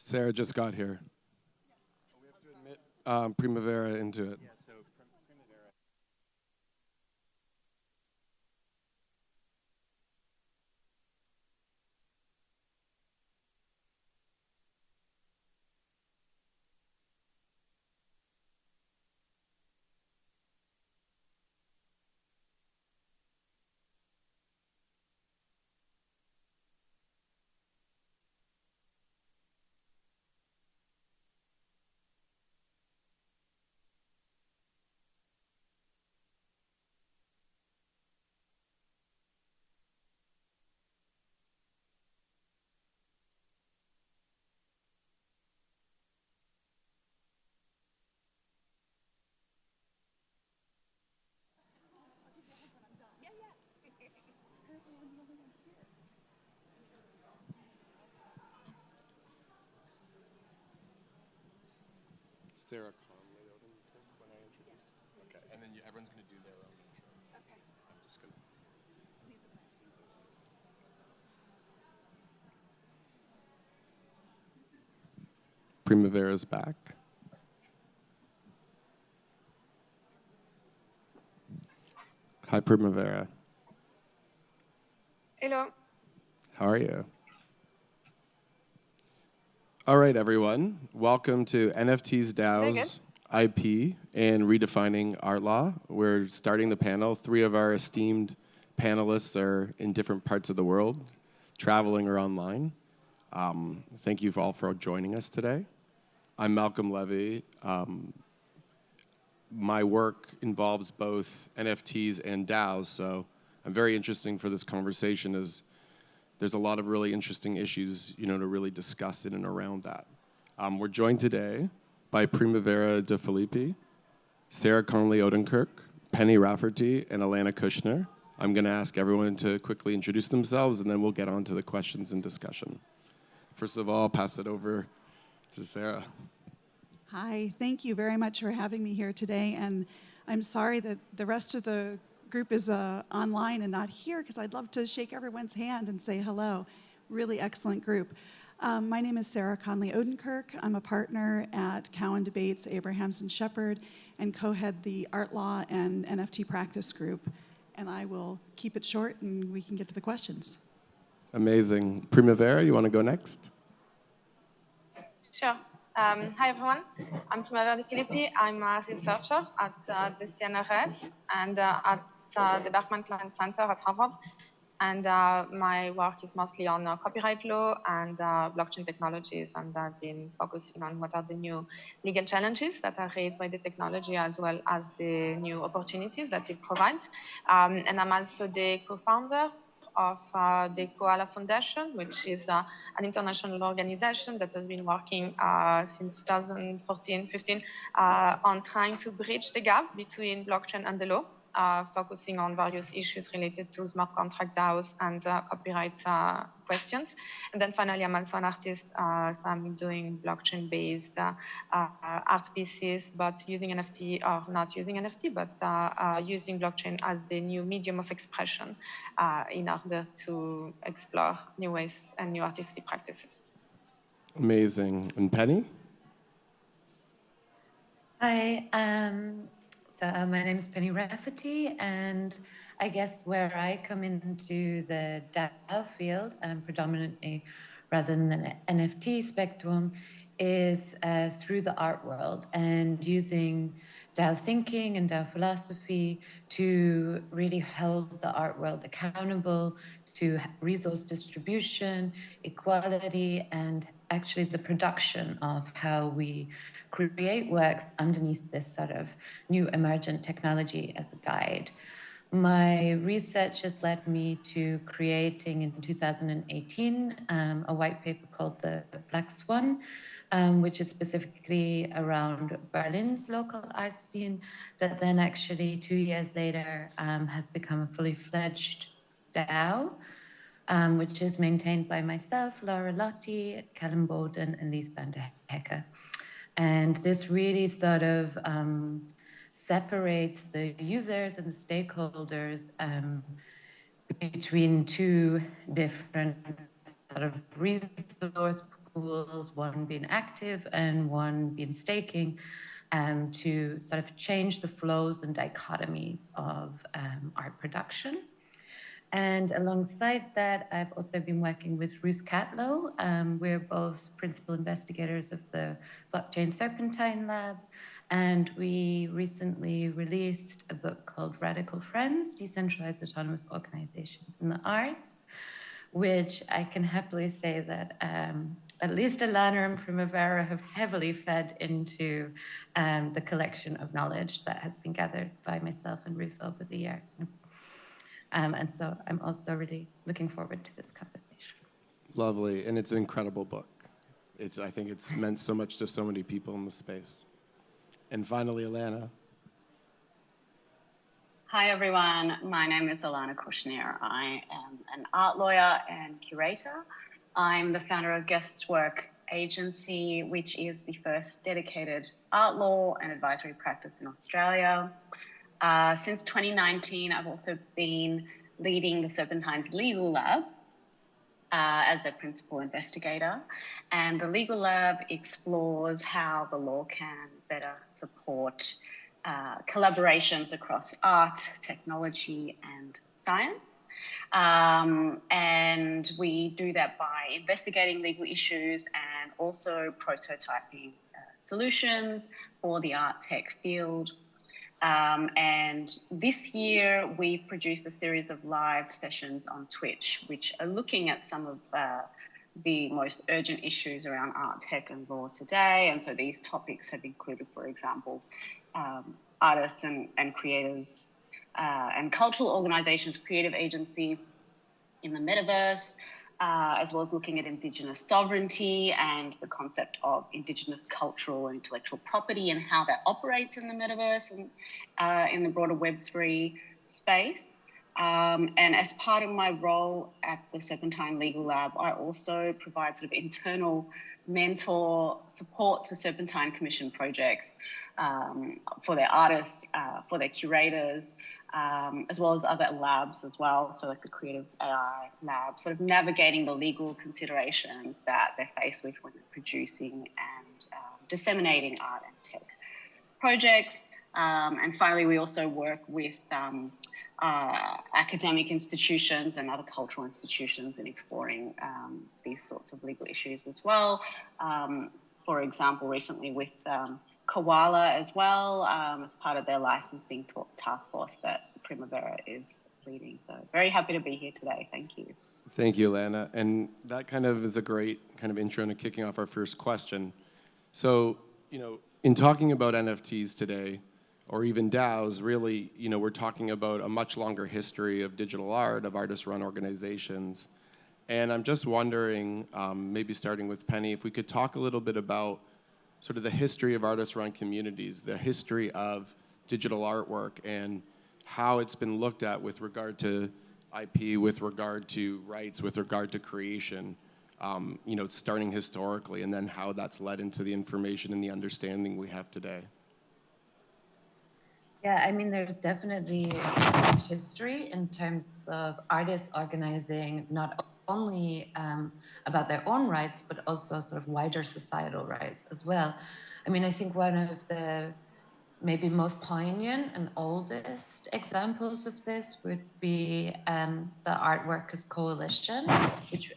Sarah just got here. We have to admit Primavera into it. Sarah Conley when I introduce. Okay, and then everyone's going to do their own intros. Okay. I'm just going to. Primavera's back. Hi, Primavera. Hello. How are you? All right, everyone. Welcome to NFTs, DAOs, IP, and Redefining Art Law. We're starting the panel. 3 of our esteemed panelists are in different parts of the world, traveling or online. Thank you all for joining us today. I'm Malcolm Levy. My work involves both NFTs and DAOs, so I'm very interested for this conversation as there's a lot of really interesting issues, to really discuss in and around that. We're joined today by Primavera De Filippi, Sarah Conley Odenkirk, Penny Rafferty, and Alana Kushner. I'm going to ask everyone to quickly introduce themselves, and then we'll get on to the questions and discussion. First of all, I'll pass it over to Sarah. Hi, thank you very much for having me here today. And I'm sorry that the rest of the group is online and not here, because I'd love to shake everyone's hand and say hello. Really excellent group. My name is Sarah Conley Odenkirk. I'm a partner at Cowan Debates, Abrahams and Shepherd, and co-head the Art Law and NFT Practice Group. And I will keep it short, and we can get to the questions. Amazing. Primavera, you want to go next? Sure. Hi, everyone. I'm Primavera De Filippi. I'm a researcher at the CNRS and at the Berkman Klein Center at Harvard. And my work is mostly on copyright law and blockchain technologies. And I've been focusing on what are the new legal challenges that are raised by the technology, as well as the new opportunities that it provides. And I'm also the co-founder of the Koala Foundation, which is an international organization that has been working since 2014-15 on trying to bridge the gap between blockchain and the law, focusing on various issues related to smart contract DAOs and copyright questions. And then finally, I'm also an artist, so I'm doing blockchain-based art pieces, but using NFT or not using NFT, but using blockchain as the new medium of expression in order to explore new ways and new artistic practices. Amazing. And Penny? Hi. My name is Penny Rafferty, and I guess where I come into the DAO field, predominantly rather than the NFT spectrum, is through the art world and using DAO thinking and DAO philosophy to really hold the art world accountable to resource distribution, equality, and actually the production of how we create works underneath this sort of new emergent technology as a guide. My research has led me to creating in 2018 a white paper called the Black Swan, which is specifically around Berlin's local art scene, that then actually 2 years later has become a fully fledged DAO, which is maintained by myself, Laura Lotti, Callum Bowden, and Lies van der Hekke. And this really sort of separates the users and the stakeholders between 2 different sort of resource pools, one being active and one being staking, to sort of change the flows and dichotomies of art production. And alongside that, I've also been working with Ruth Catlow. We're both principal investigators of the Blockchain Serpentine Lab. And we recently released a book called Radical Friends, Decentralized Autonomous Organizations in the Arts, which I can happily say that at least Alana and Primavera have heavily fed into the collection of knowledge that has been gathered by myself and Ruth over the years. And so I'm also really looking forward to this conversation. Lovely, and it's an incredible book. I think it's meant so much to so many people in the space. And finally, Alana. Hi, everyone. My name is Alana Kushner. I am an art lawyer and curator. I'm the founder of Guestwork Agency, which is the first dedicated art law and advisory practice in Australia. Since 2019, I've also been leading the Serpentine Legal Lab as the principal investigator. And the Legal Lab explores how the law can better support collaborations across art, technology, and science. And we do that by investigating legal issues and also prototyping solutions for the art tech field. And this year, we produced a series of live sessions on Twitch, which are looking at some of the most urgent issues around art, tech, and law today. And so these topics have included, for example, artists and creators and cultural organizations, creative agency in the metaverse, as well as looking at Indigenous sovereignty and the concept of Indigenous cultural and intellectual property and how that operates in the metaverse and in the broader Web3 space. And as part of my role at the Serpentine Legal Lab, I also provide sort of internal mentor support to Serpentine Commission projects for their artists, for their curators, as well as other labs as well, so like the Creative AI lab, sort of navigating the legal considerations that they're faced with when they're producing and disseminating art and tech projects. And finally, we also work with academic institutions and other cultural institutions in exploring these sorts of legal issues as well. For example, recently with Koala as well, as part of their licensing task force that Primavera is leading. So very happy to be here today. Thank you. Thank you, Lana. And that kind of is a great kind of intro into kicking off our first question. So, in talking about NFTs today, or even DAOs, really, we're talking about a much longer history of digital art, of artist-run organizations. And I'm just wondering, maybe starting with Penny, if we could talk a little bit about sort of the history of artist-run communities, the history of digital artwork, and how it's been looked at with regard to IP, with regard to rights, with regard to creation, starting historically, and then how that's led into the information and the understanding we have today. Yeah, I mean, there's definitely a rich history in terms of artists organizing not only about their own rights, but also sort of wider societal rights as well. I mean, I think one of the maybe most poignant and oldest examples of this would be the Art Workers Coalition, which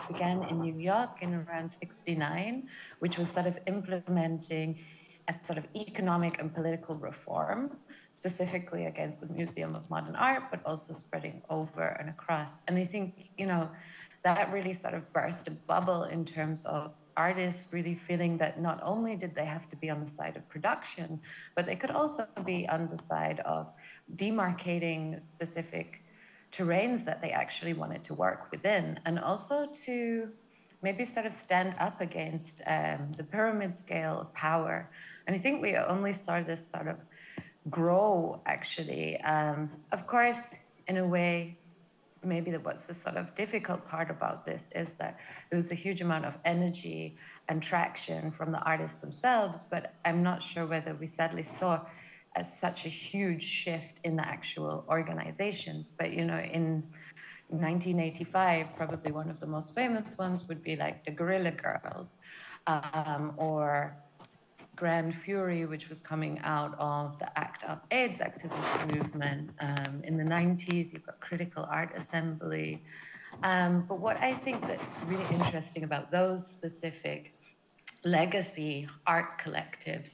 began in New York in around '69, which was sort of implementing a sort of economic and political reform, specifically against the Museum of Modern Art, but also spreading over and across. And I think, that really sort of burst a bubble in terms of artists really feeling that not only did they have to be on the side of production, but they could also be on the side of demarcating specific terrains that they actually wanted to work within, and also to maybe sort of stand up against the pyramid scale of power. And I think we only saw this sort of grow, actually. Of course, in a way, maybe what's the sort of difficult part about this is that there was a huge amount of energy and traction from the artists themselves, but I'm not sure whether we sadly saw such a huge shift in the actual organizations. But, in 1985, probably one of the most famous ones would be like the Guerrilla Girls, or Grand Fury, which was coming out of the ACT UP AIDS activist movement. In the 90s, you've got Critical Art Assembly. But what I think that's really interesting about those specific legacy art collectives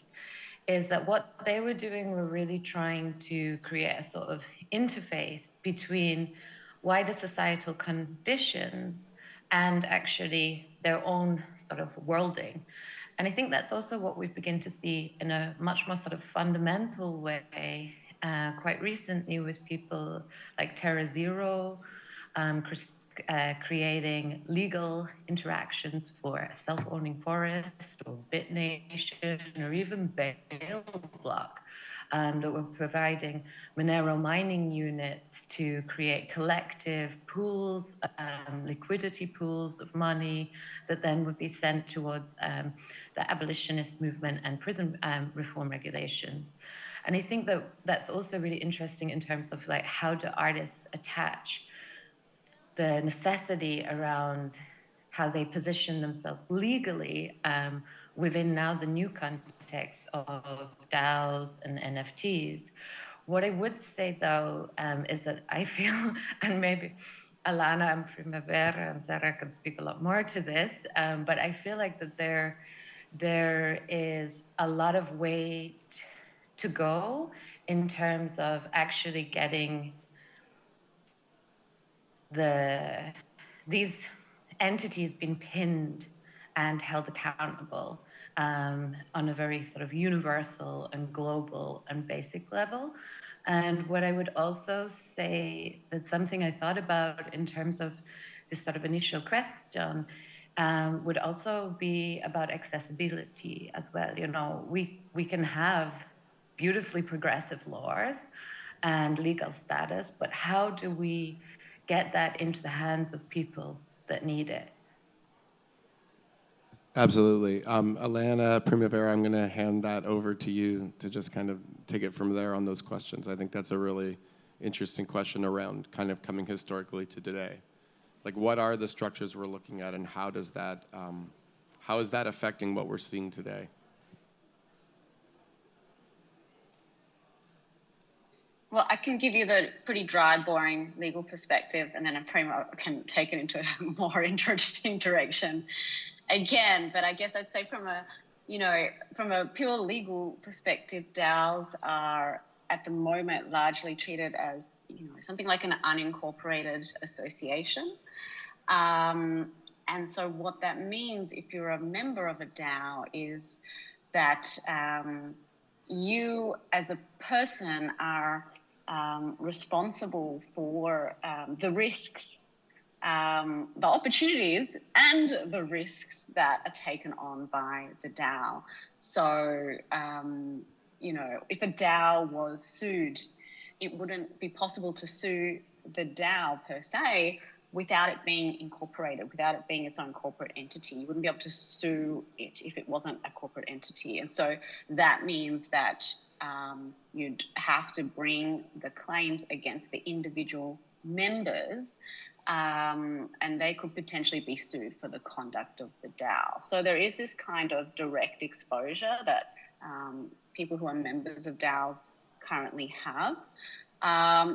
is that what they were doing were really trying to create a sort of interface between wider societal conditions and actually their own sort of worlding. And I think that's also what we begin to see in a much more sort of fundamental way quite recently with people like Terra Zero, creating legal interactions for a self-owning forest or BitNation or even Bail Block, that were providing Monero mining units to create collective pools, liquidity pools of money that then would be sent towards the abolitionist movement and prison reform regulations. And I think that that's also really interesting in terms of like how do artists attach the necessity around how they position themselves legally within now the new context of DAOs and NFTs. What I would say though is that I feel, and maybe Alana and Primavera and Sarah can speak a lot more to this, but I feel like that there is a lot of way to go in terms of actually getting these entities being pinned and held accountable on a very sort of universal and global and basic level. And what I would also say, that's something I thought about in terms of this sort of initial question, would also be about accessibility as well. You know, we can have beautifully progressive laws and legal status, but how do we get that into the hands of people that need it? Absolutely. Alana, Primavera, I'm going to hand that over to you to just kind of take it from there on those questions. I think that's a really interesting question around kind of coming historically to today. Like, what are the structures we're looking at, and how is that affecting what we're seeing today? Well, I can give you the pretty dry, boring legal perspective, and then Primo can take it into a more interesting direction again. But I guess I'd say from a pure legal perspective, DAOs are at the moment largely treated as, something like an unincorporated association. And so what that means, if you're a member of a DAO, is that you as a person are responsible for the risks, the opportunities, and the risks that are taken on by the DAO. So, if a DAO was sued, it wouldn't be possible to sue the DAO per se without it being incorporated, without it being its own corporate entity. You wouldn't be able to sue it if it wasn't a corporate entity. And so that means that you'd have to bring the claims against the individual members, and they could potentially be sued for the conduct of the DAO. So there is this kind of direct exposure that people who are members of DAOs currently have.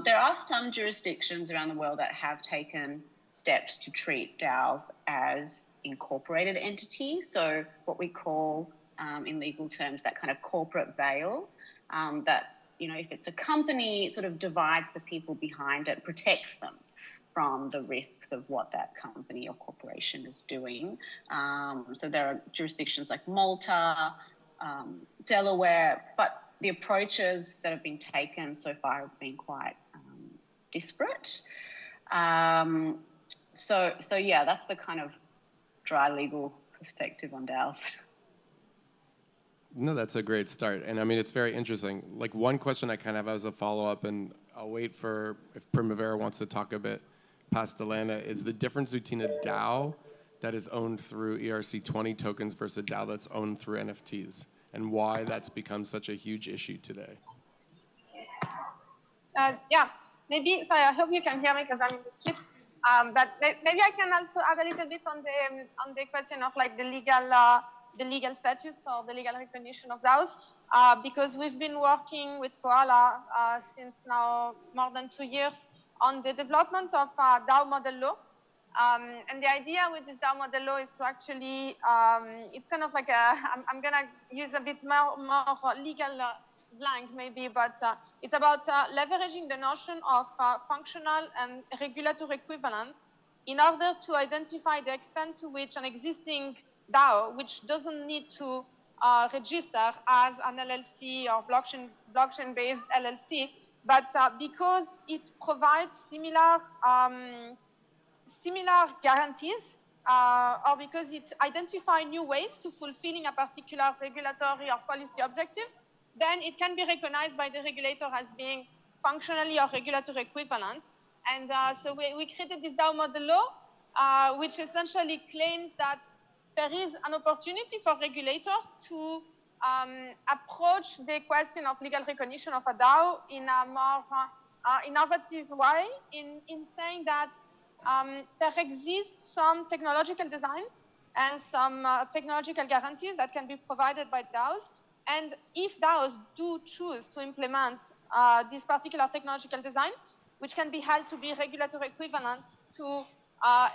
There are some jurisdictions around the world that have taken steps to treat DAOs as incorporated entities. So what we call, in legal terms, that kind of corporate veil, that, if it's a company, it sort of divides the people behind it, protects them from the risks of what that company or corporation is doing. So there are jurisdictions like Malta, Delaware, but the approaches that have been taken so far have been quite disparate. So yeah, that's the kind of dry legal perspective on DAOs. No, that's a great start. And I mean, it's very interesting. Like, one question I kind of have as a follow-up, and I'll wait for if Primavera wants to talk a bit past Alana, is the difference between a DAO that is owned through ERC20 tokens versus a DAO that's owned through NFTs, and why that's become such a huge issue today. Yeah, maybe, sorry, I hope you can hear me because I'm in the street. But maybe I can also add a little bit on the question of like the legal status or the legal recognition of DAOs, because we've been working with Koala since now more than 2 years on the development of DAO model law. And the idea with this DAO model law is to actually, it's kind of like I'm gonna use a bit more legal slang maybe, but it's about leveraging the notion of functional and regulatory equivalence in order to identify the extent to which an existing DAO, which doesn't need to register as an LLC or blockchain-based LLC, but because it provides similar guarantees, or because it identifies new ways to fulfilling a particular regulatory or policy objective, then it can be recognized by the regulator as being functionally or regulatory equivalent. And so we created this DAO model law, which essentially claims that there is an opportunity for regulator to approach the question of legal recognition of a DAO in a more innovative way, in saying that there exists some technological design and some technological guarantees that can be provided by DAOs. And if DAOs do choose to implement this particular technological design, which can be held to be regulatory equivalent to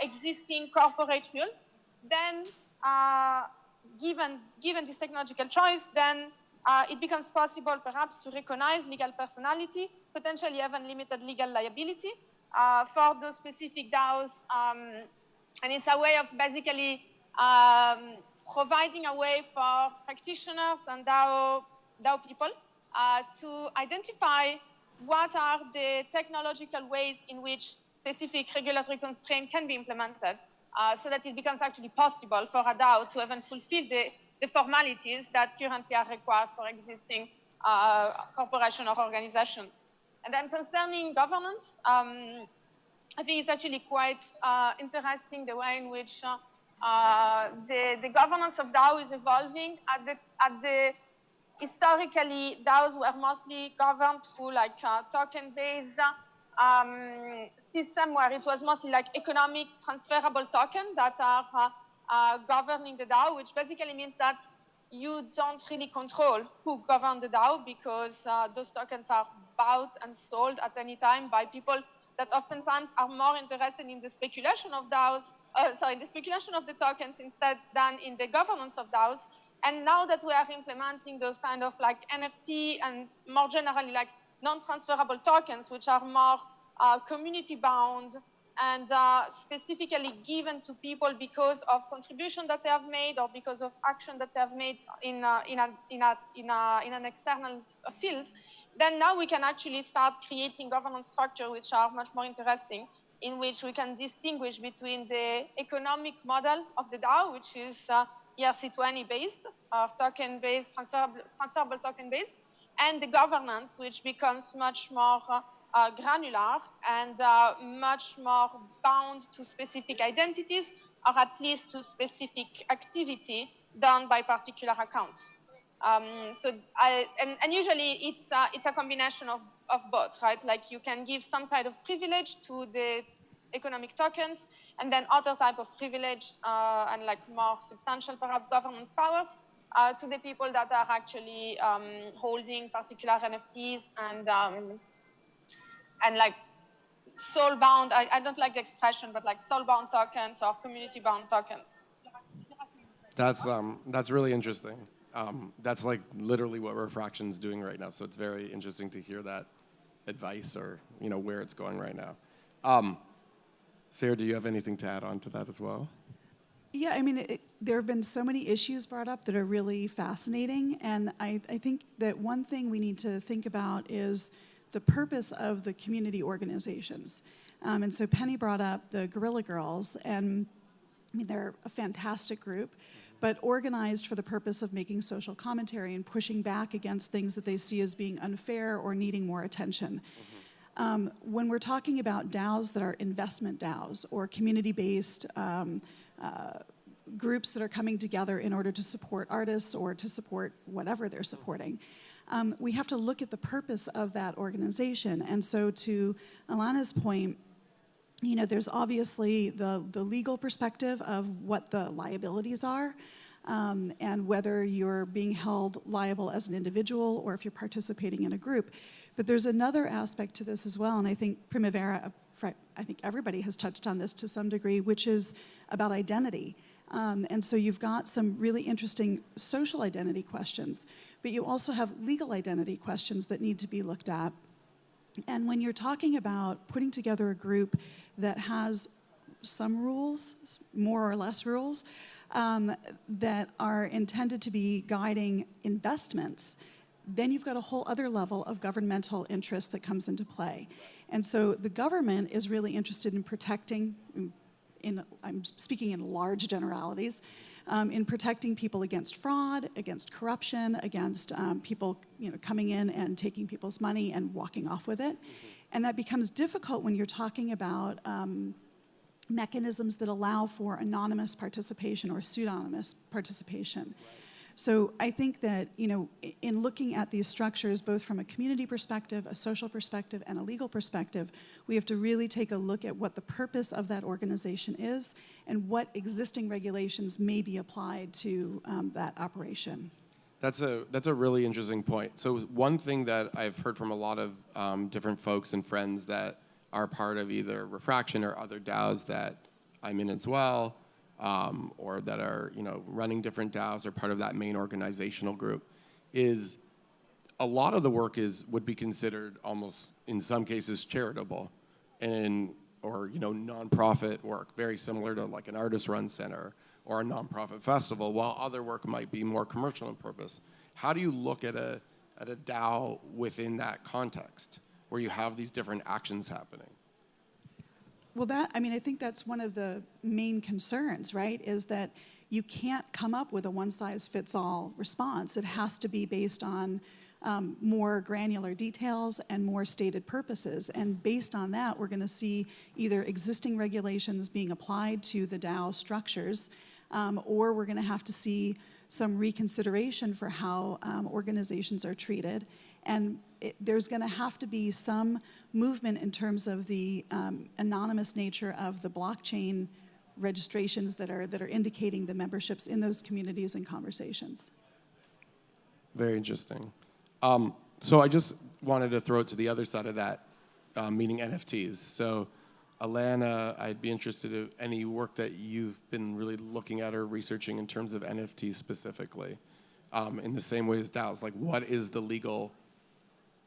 existing corporate rules, then given this technological choice, then it becomes possible perhaps to recognize legal personality, potentially even limited legal liability for those specific DAOs. And it's a way of basically providing a way for practitioners and DAO people to identify what are the technological ways in which specific regulatory constraint can be implemented, so that it becomes actually possible for a DAO to even fulfill the formalities that currently are required for existing corporation or organizations. And then concerning governance, I think it's actually quite interesting the way in which the governance of DAO is evolving. Historically, DAOs were mostly governed through like token-based system, where it was mostly like economic transferable tokens that are governing the DAO, which basically means that you don't really control who governs the DAO, because those tokens are bought and sold at any time by people that oftentimes are more interested in the speculation of DAOs, in the speculation of the tokens instead than in the governance of DAOs. And now that we are implementing those kind of like NFT and more generally like non-transferable tokens, which are more community-bound and specifically given to people because of contribution that they have made or because of action that they have made in an external field, then now we can actually start creating governance structure which are much more interesting, in which we can distinguish between the economic model of the DAO, which is ERC20 based, or token based, transferable token based, and the governance, which becomes much more granular and much more bound to specific identities, or at least to specific activity done by particular accounts. And usually it's a combination of both, right? Like you can give some kind of privilege to the economic tokens, and then other type of privilege and like more substantial perhaps governance powers to the people that are actually holding particular NFTs and like soul-bound, I don't like the expression, but like soul-bound tokens or community-bound tokens. That's really interesting. That's like literally what Refraction's doing right now. So it's very interesting to hear that advice, or where it's going right now. Sarah, do you have anything to add on to that as well? Yeah, I mean, there have been so many issues brought up that are really fascinating, and I think that one thing we need to think about is the purpose of the community organizations. And so Penny brought up the Guerrilla Girls, and I mean, they're a fantastic group, but organized for the purpose of making social commentary and pushing back against things that they see as being unfair or needing more attention. When we're talking about DAOs that are investment DAOs or community-based groups that are coming together in order to support artists or to support whatever they're supporting, we have to look at the purpose of that organization. And so to Alana's point, there's obviously the legal perspective of what the liabilities are, and whether you're being held liable as an individual or if you're participating in a group. But there's another aspect to this as well, and I think Primavera, I think everybody has touched on this to some degree, which is about identity. And so you've got some really interesting social identity questions, but you also have legal identity questions that need to be looked at. And when you're talking about putting together a group that has some rules, more or less rules, that are intended to be guiding investments, then you've got a whole other level of governmental interest that comes into play. And so the government is really interested in protecting, I'm speaking in large generalities, in protecting people against fraud, against corruption, against people coming in and taking people's money and walking off with it. And that becomes difficult when you're talking about mechanisms that allow for anonymous participation or pseudonymous participation. So I think that, in looking at these structures, both from a community perspective, a social perspective, and a legal perspective, we have to really take a look at what the purpose of that organization is and what existing regulations may be applied to that operation. That's a really interesting point. So one thing that I've heard from a lot of different folks and friends that are part of either Refraction or other DAOs that I'm in as well, or that are running different DAOs or part of that main organizational group, is a lot of the work would be considered almost in some cases charitable, or nonprofit work, very similar to like an artist-run center or a nonprofit festival, while other work might be more commercial in purpose. How do you look at a DAO within that context, where you have these different actions happening? Well, I think that's one of the main concerns, right, is that you can't come up with a one-size-fits-all response. It has to be based on more granular details and more stated purposes. And based on that, we're going to see either existing regulations being applied to the DAO structures, or we're going to have to see some reconsideration for how organizations are treated. And there's going to have to be some movement in terms of the anonymous nature of the blockchain registrations that are indicating the memberships in those communities and conversations. Very interesting. So I just wanted to throw it to the other side of that, meaning NFTs. So Alana, I'd be interested in any work that you've been really looking at or researching in terms of NFTs specifically, in the same way as DAOs. Like, what is the legal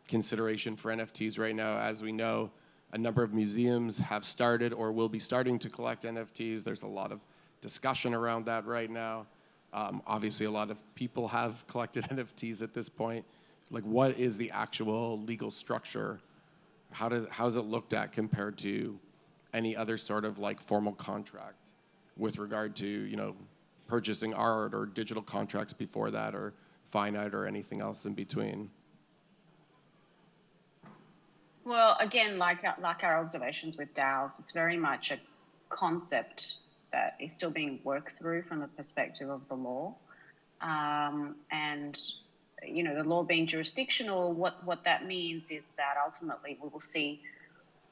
consideration for NFTs right now? As we know, a number of museums have started or will be starting to collect NFTs. There's a lot of discussion around that right now. Obviously, a lot of people have collected NFTs at this point. Like, what is the actual legal structure? How is it looked at compared to any other sort of like formal contract with regard to purchasing art or digital contracts before that, or finite or anything else in between? Well, again, like our observations with DAOs, it's very much a concept that is still being worked through from the perspective of the law. And, the law being jurisdictional, what that means is that ultimately we will see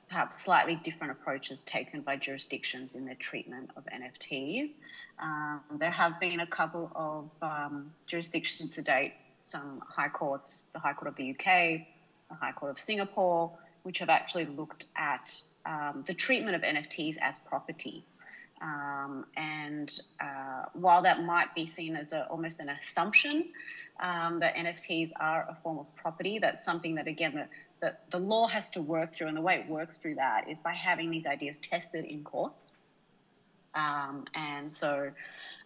perhaps slightly different approaches taken by jurisdictions in their treatment of NFTs. There have been a couple of jurisdictions to date, some high courts, the High Court of the UK, the High Court of Singapore, which have actually looked at the treatment of NFTs as property. While that might be seen as almost an assumption that NFTs are a form of property, that's something that, again, the law has to work through, and the way it works through that is by having these ideas tested in courts.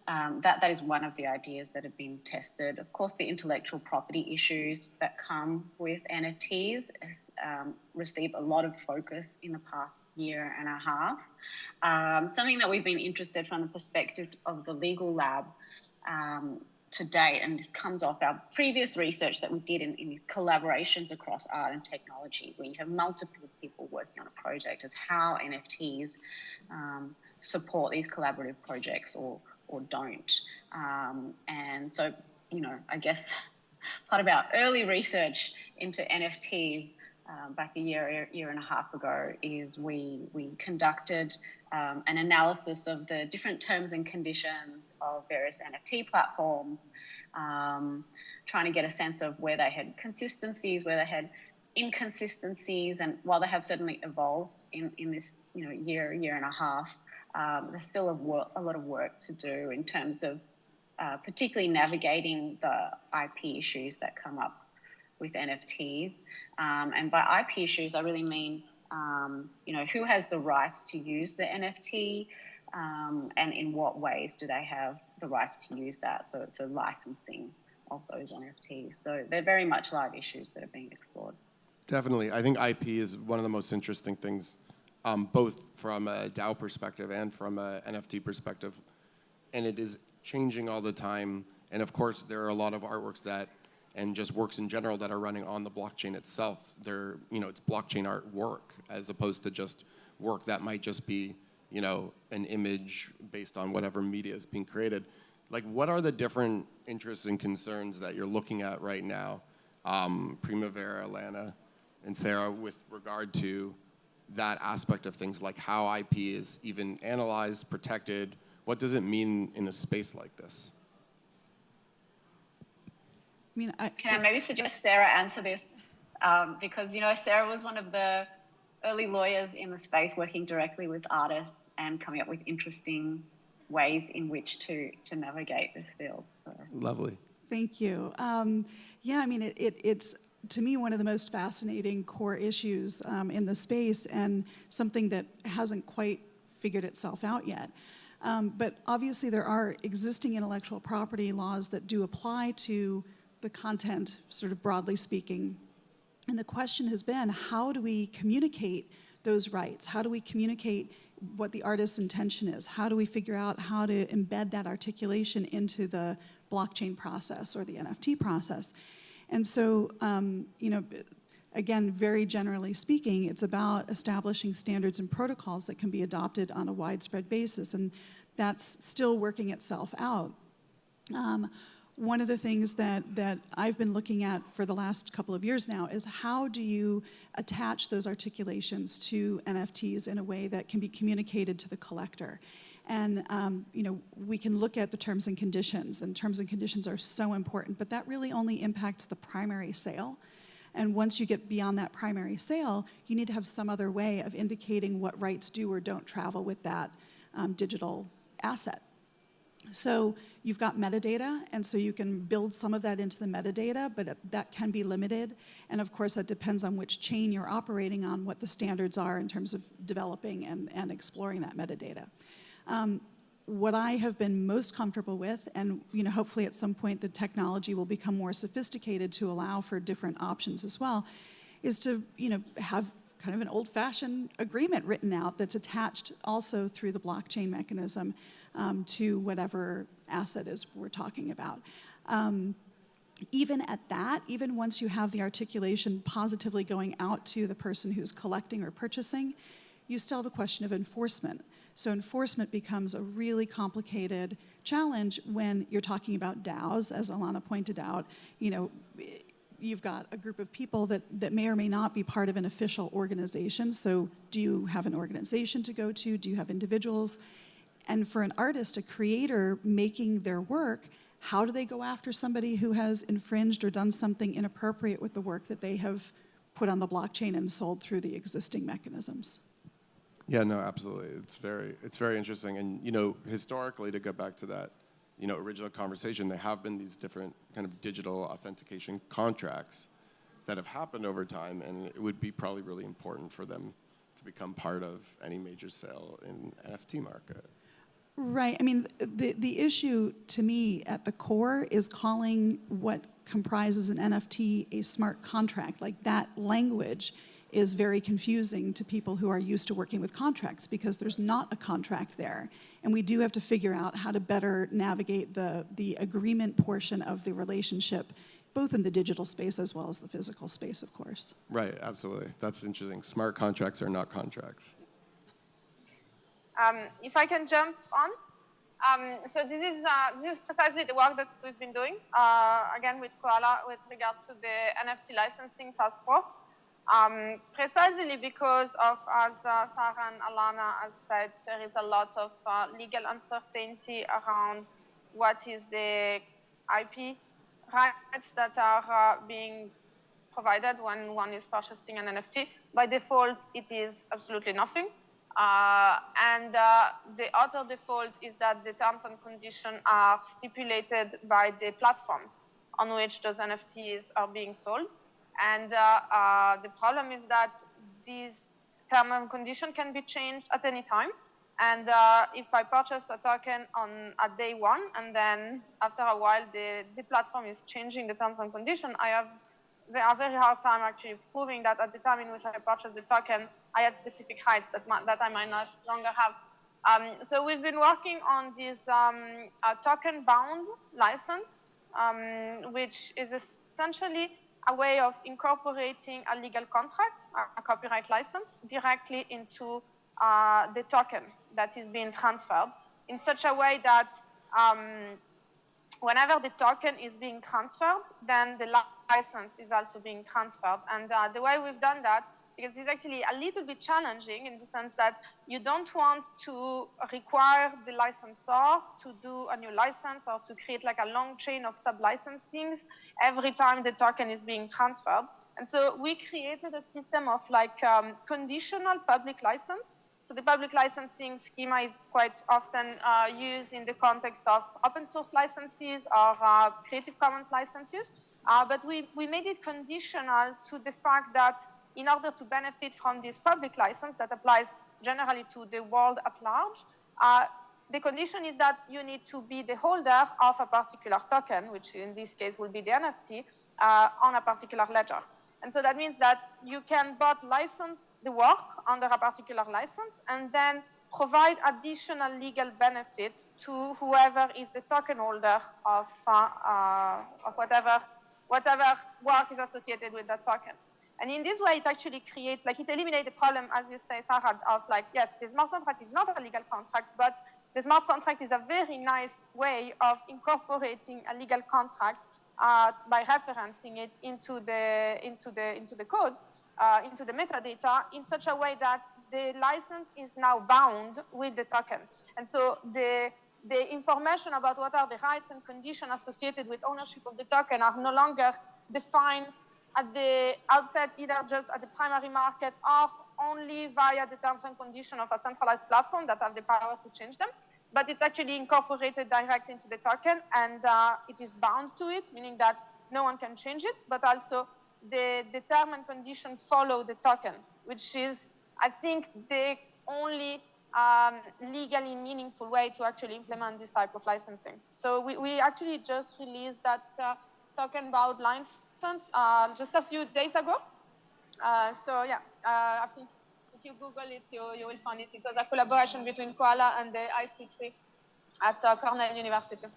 That is one of the ideas that have been tested. Of course, the intellectual property issues that come with NFTs has received a lot of focus in the past year and a half. Something that we've been interested from the perspective of the legal lab to date, and this comes off our previous research that we did in collaborations across art and technology. We have multiple people working on a project as how NFTs support these collaborative projects or don't. And so, I guess part of our early research into NFTs back a year and a half ago is we conducted an analysis of the different terms and conditions of various NFT platforms, trying to get a sense of where they had consistencies, where they had inconsistencies, and while they have certainly evolved in this year and a half, there's still a lot of work to do in terms of particularly navigating the IP issues that come up with NFTs. And by IP issues, I really mean, who has the right to use the NFT, and in what ways do they have the right to use that? So licensing of those NFTs. So they're very much live issues that are being explored. Definitely. I think IP is one of the most interesting things, both from a DAO perspective and from a NFT perspective. And it is changing all the time. And of course, there are a lot of artworks that, and just works in general, that are running on the blockchain itself. They're, it's blockchain artwork as opposed to just work that might just be, an image based on whatever media is being created. Like, what are the different interests and concerns that you're looking at right now, Primavera, Lana, and Sarah, with regard to that aspect of things, like how IP is even analyzed, protected? What does it mean in a space like this? Can I maybe suggest Sarah answer this? Because, Sarah was one of the early lawyers in the space working directly with artists and coming up with interesting ways in which to navigate this field. So. Lovely. Thank you. It's, to me, one of the most fascinating core issues in the space, and something that hasn't quite figured itself out yet. But obviously there are existing intellectual property laws that do apply to the content, sort of broadly speaking. And the question has been, how do we communicate those rights? How do we communicate what the artist's intention is? How do we figure out how to embed that articulation into the blockchain process or the NFT process? And so, again, very generally speaking, it's about establishing standards and protocols that can be adopted on a widespread basis, and that's still working itself out. One of the things that I've been looking at for the last couple of years now is, how do you attach those articulations to NFTs in a way that can be communicated to the collector? And we can look at the terms and conditions, and terms and conditions are so important, but that really only impacts the primary sale. And once you get beyond that primary sale, you need to have some other way of indicating what rights do or don't travel with that digital asset. So you've got metadata, and so you can build some of that into the metadata, but that can be limited. And of course, that depends on which chain you're operating on, what the standards are in terms of developing and exploring that metadata. What I have been most comfortable with, and hopefully at some point the technology will become more sophisticated to allow for different options as well, is to have kind of an old-fashioned agreement written out that's attached also through the blockchain mechanism to whatever asset is we're talking about. Even at that, even once you have the articulation positively going out to the person who's collecting or purchasing, you still have a question of enforcement. So enforcement becomes a really complicated challenge when you're talking about DAOs, as Alana pointed out. You've got a group of people that may or may not be part of an official organization. So do you have an organization to go to? Do you have individuals? And for an artist, a creator making their work, how do they go after somebody who has infringed or done something inappropriate with the work that they have put on the blockchain and sold through the existing mechanisms? Yeah, no, absolutely. It's very interesting. And historically, to go back to that, original conversation, there have been these different kind of digital authentication contracts that have happened over time, and it would be probably really important for them to become part of any major sale in NFT market. Right. I mean, the issue to me at the core is calling what comprises an NFT a smart contract. Like, that language is very confusing to people who are used to working with contracts, because there's not a contract there. And we do have to figure out how to better navigate the agreement portion of the relationship, both in the digital space as well as the physical space, of course. Right, absolutely. That's interesting. Smart contracts are not contracts. If I can jump on. So this is precisely the work that we've been doing, again with Koala, with regard to the NFT licensing task force. precisely because of, as Sarah and Alana have said, there is a lot of legal uncertainty around what is the IP rights that are being provided when one is purchasing an NFT. By default, it is absolutely nothing. And the other default is that the terms and conditions are stipulated by the platforms on which those NFTs are being sold. And the problem is that these terms and conditions can be changed at any time. And if I purchase a token at day one, and then after a while the platform is changing the terms and conditions, I have a very hard time actually proving that at the time in which I purchased the token, I had specific rights that I might not longer have. So we've been working on this token-bound license, which is essentially a way of incorporating a legal contract, a copyright license, directly into the token that is being transferred in such a way that whenever the token is being transferred, then the license is also being transferred. And the way we've done that, because it's actually a little bit challenging in the sense that you don't want to require the licensor to do a new license or to create like a long chain of sub-licensings every time the token is being transferred. And so we created a system of like conditional public license. So the public licensing schema is quite often used in the context of open source licenses or Creative Commons licenses. But we made it conditional to the fact that in order to benefit from this public license that applies generally to the world at large, the condition is that you need to be the holder of a particular token, which in this case will be the NFT, on a particular ledger. And so that means that you can both license the work under a particular license and then provide additional legal benefits to whoever is the token holder of whatever work is associated with that token. And in this way, it actually creates, like it eliminates the problem, as you say, Sarah, of like, yes, the smart contract is not a legal contract, but the smart contract is a very nice way of incorporating a legal contract by referencing it into the code, into the metadata, in such a way that the license is now bound with the token. And so the information about what are the rights and conditions associated with ownership of the token are no longer defined at the outset, either just at the primary market or only via the terms and conditions of a centralized platform that have the power to change them. But it's actually incorporated directly into the token, and it is bound to it, meaning that no one can change it, but also the term and condition follow the token, which is, I think, the only legally meaningful way to actually implement this type of licensing. So we actually just released that token-bound license just a few days ago. So yeah, I think if you Google it, you will find it. It was a collaboration between Koala and the IC3 at Cornell University.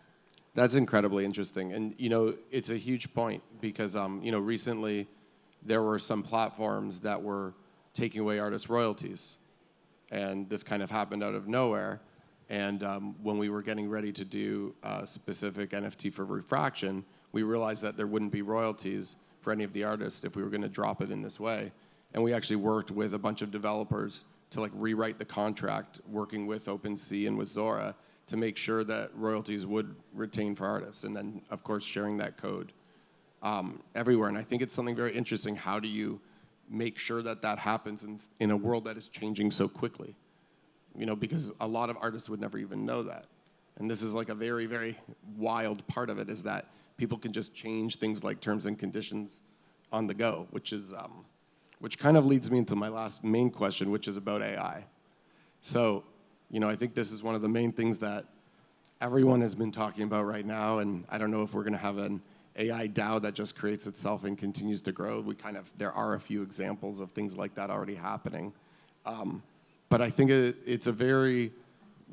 That's incredibly interesting. And, you know, it's a huge point because, you know, recently there were some platforms that were taking away artist royalties. And this kind of happened out of nowhere. And when we were getting ready to do a specific NFT for refraction, we realized that there wouldn't be royalties for any of the artists if we were going to drop it in this way. And we actually worked with a bunch of developers to like rewrite the contract, working with OpenSea and with Zora to make sure that royalties would retain for artists. And then, of course, sharing that code everywhere. And I think it's something very interesting. How do you make sure that that happens in a world that is changing so quickly? You know, because a lot of artists would never even know that. And this is like a very, very wild part of it, is that people can just change things like terms and conditions on the go, which is, which kind of leads me into my last main question, which is about AI. So, you know, I think this is one of the main things that everyone has been talking about right now, and I don't know if we're going to have an AI DAO that just creates itself and continues to grow. There are a few examples of things like that already happening. But I think it's a very,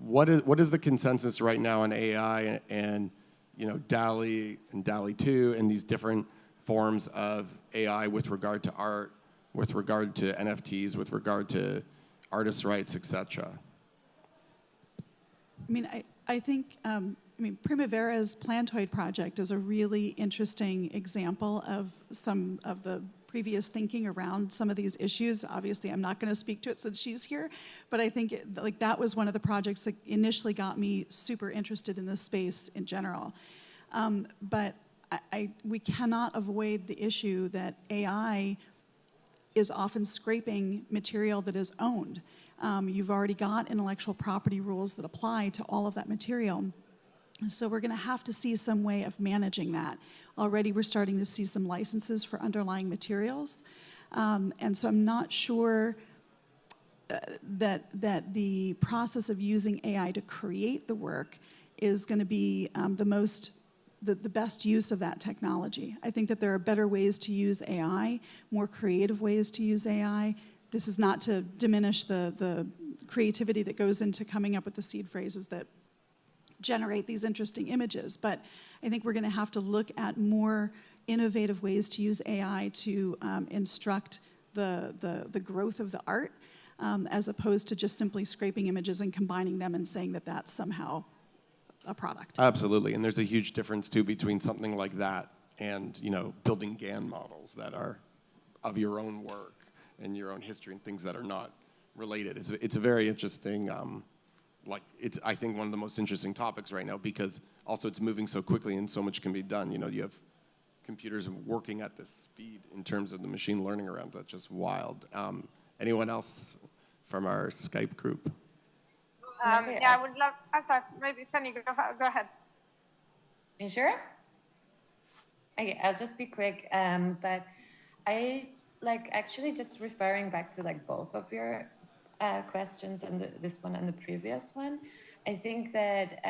what is the consensus right now on AI and you know, DALL-E and DALL-E 2 and these different forms of AI with regard to art, with regard to NFTs, with regard to artists' rights, etc.? I mean, I think, Primavera's Plantoid project is a really interesting example of some of the previous thinking around some of these issues. Obviously, I'm not going to speak to it since she's here, but I think like that was one of the projects that initially got me super interested in this space in general. But we cannot avoid the issue that AI is often scraping material that is owned. You've already got intellectual property rules that apply to all of that material. So we're going to have to see some way of managing that. Already we're starting to see some licenses for underlying materials. And so I'm not sure that the process of using AI to create the work is going to be the best use of that technology. I think that there are better ways to use AI, more creative ways to use AI. This is not to diminish the creativity that goes into coming up with the seed phrases that generate these interesting images, but I think we're going to have to look at more innovative ways to use AI to instruct the growth of the art, as opposed to just simply scraping images and combining them and saying that that's somehow a product. Absolutely, and there's a huge difference too between something like that and building GAN models that are of your own work and your own history and things that are not related. It's a very interesting. It's I think one of the most interesting topics right now because also it's moving so quickly and so much can be done. You have computers working at this speed in terms of the machine learning around that's just wild. Anyone else from our Skype group? Yeah, I would love. Sorry, maybe Fanny, go ahead. You sure? Okay, I'll just be quick. But I actually just referring back to both of your questions and this one and the previous one. I think that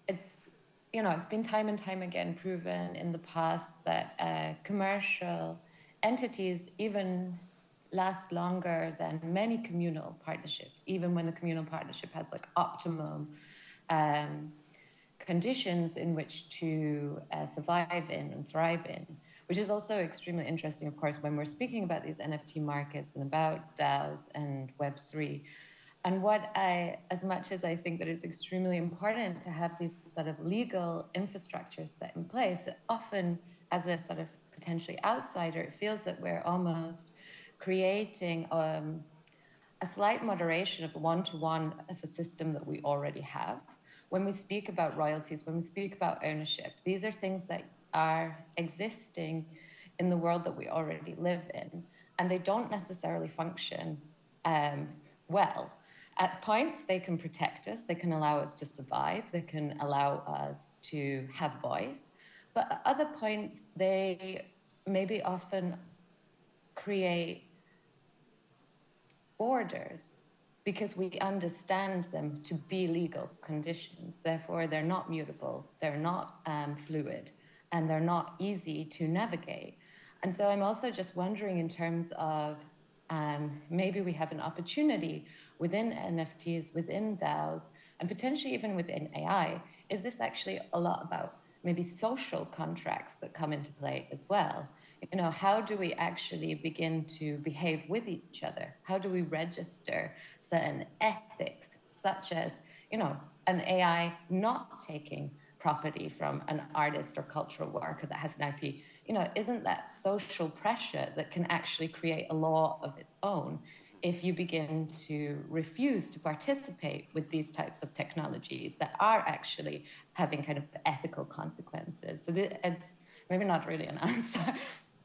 it's been time and time again proven in the past that commercial entities even last longer than many communal partnerships, even when the communal partnership has optimum conditions in which to survive in and thrive in. Which is also extremely interesting, of course, when we're speaking about these NFT markets and about DAOs and Web3. And as much as I think that it's extremely important to have these sort of legal infrastructures set in place, often as a sort of potentially outsider, it feels that we're almost creating a slight moderation of one-to-one of a system that we already have. When we speak about royalties, when we speak about ownership, these are things that are existing in the world that we already live in, and they don't necessarily function well. At points, they can protect us, they can allow us to survive, they can allow us to have voice, but at other points, they maybe often create borders because we understand them to be legal conditions. Therefore, they're not mutable, they're not fluid, and they're not easy to navigate. And so I'm also just wondering in terms of maybe we have an opportunity within NFTs, within DAOs, and potentially even within AI. Is this actually a lot about maybe social contracts that come into play as well? How do we actually begin to behave with each other? How do we register certain ethics, such as, an AI not taking property from an artist or cultural worker that has an IP? Isn't that social pressure that can actually create a law of its own if you begin to refuse to participate with these types of technologies that are actually having kind of ethical consequences? So it's maybe not really an answer,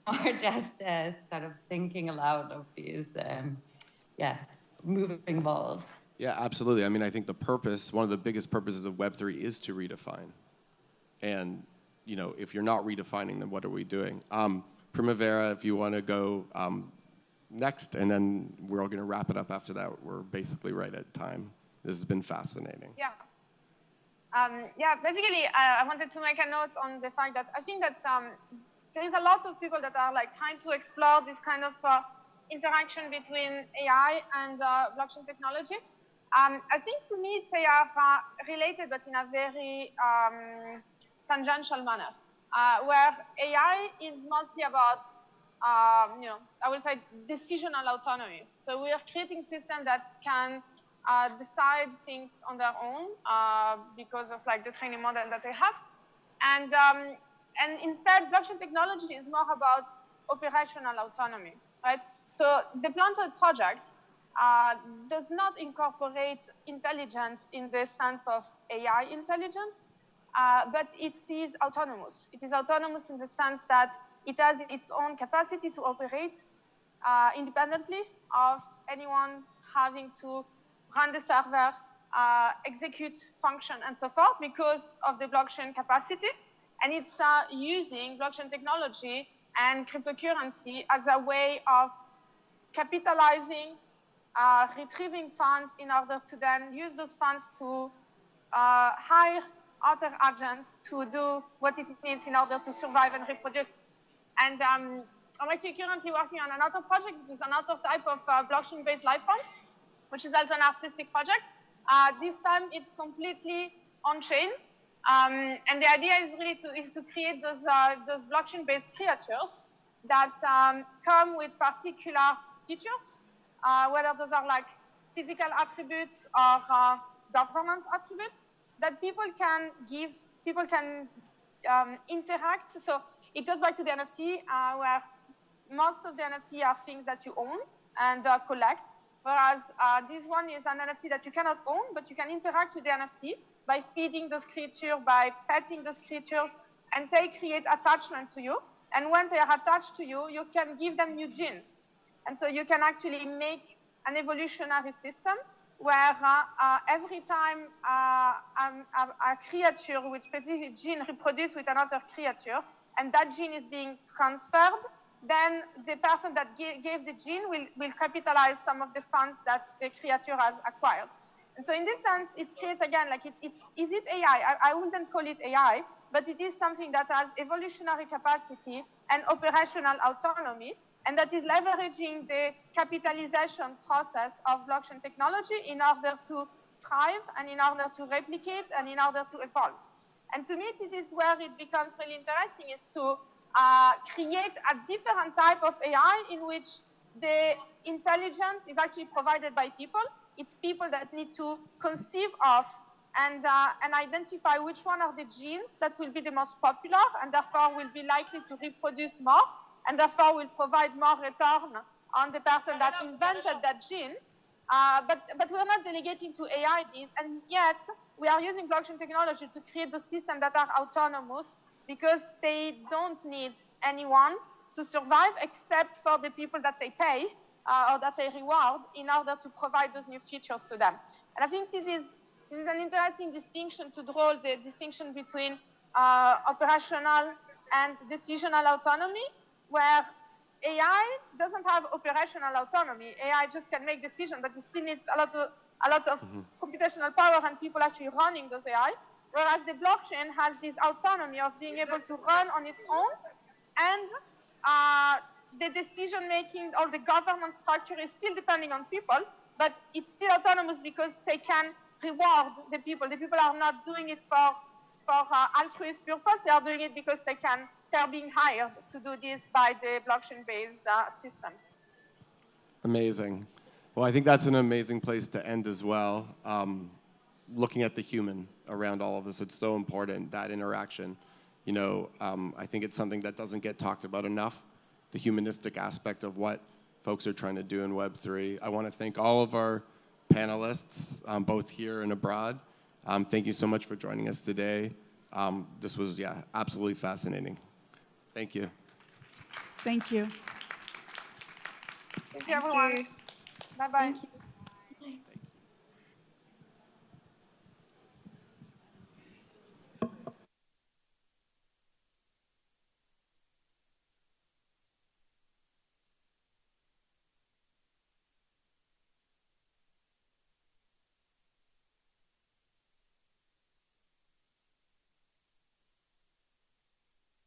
or just sort of thinking aloud of these, moving balls. Yeah, absolutely. I mean, I think one of the biggest purposes of Web3 is to redefine. And, if you're not redefining, then what are we doing? Primavera, if you want to go next, and then we're all going to wrap it up after that. We're basically right at time. This has been fascinating. Yeah. Basically, I wanted to make a note on the fact that I think that there is a lot of people that are trying to explore this kind of interaction between AI and blockchain technology. I think to me they are related, but in a very tangential manner, where AI is mostly about, I would say decisional autonomy. So we are creating systems that can decide things on their own because of the training model that they have. And instead, blockchain technology is more about operational autonomy, right? So the Planted project does not incorporate intelligence in the sense of AI intelligence, but it is autonomous. It is autonomous in the sense that it has its own capacity to operate independently of anyone having to run the server, execute function, and so forth because of the blockchain capacity. And it's using blockchain technology and cryptocurrency as a way of capitalizing, retrieving funds in order to then use those funds to hire other agents to do what it needs in order to survive and reproduce. And I'm actually currently working on another project, which is another type of blockchain-based life form, which is also an artistic project. This time it's completely on-chain. And the idea is really to create those blockchain-based creatures that come with particular features, whether those are like physical attributes or governance attributes that people can give, people can interact. So it goes back to the NFT, where most of the NFT are things that you own and collect, whereas this one is an NFT that you cannot own, but you can interact with the NFT by feeding those creatures, by petting those creatures, and they create attachment to you. And when they are attached to you, you can give them new genes. And so you can actually make an evolutionary system where every time a creature with specific gene reproduces with another creature, and that gene is being transferred, then the person that gave the gene will capitalize some of the funds that the creature has acquired. And so in this sense, it creates, again, like is it AI? I wouldn't call it AI, but it is something that has evolutionary capacity and operational autonomy, and that is leveraging the capitalization process of blockchain technology in order to thrive and in order to replicate and in order to evolve. And to me, this is where it becomes really interesting, is to create a different type of AI in which the intelligence is actually provided by people. It's people that need to conceive of and identify which one are the genes that will be the most popular and therefore will be likely to reproduce more and therefore will provide more return on the person that invented that gene. But we're not delegating to AI this, and yet we are using blockchain technology to create those systems that are autonomous because they don't need anyone to survive except for the people that they pay or that they reward in order to provide those new features to them. And I think this is an interesting distinction to draw, the distinction between operational and decisional autonomy, where AI doesn't have operational autonomy. AI just can make decisions, but it still needs a lot of computational power and people actually running those AI. Whereas the blockchain has this autonomy of being able to run on its own, and the decision-making or the governance structure is still depending on people, but it's still autonomous because they can reward the people. The people are not doing it for altruist purpose. They are doing it because they're being hired to do this by the blockchain-based systems. Amazing. Well, I think that's an amazing place to end as well. Looking at the human around all of this, it's so important, that interaction. You know, I think it's something that doesn't get talked about enough, the humanistic aspect of what folks are trying to do in Web3. I want to thank all of our panelists, both here and abroad. Thank you so much for joining us today. This was, absolutely fascinating. Thank you. Thank you. Thank you, everyone. Bye-bye.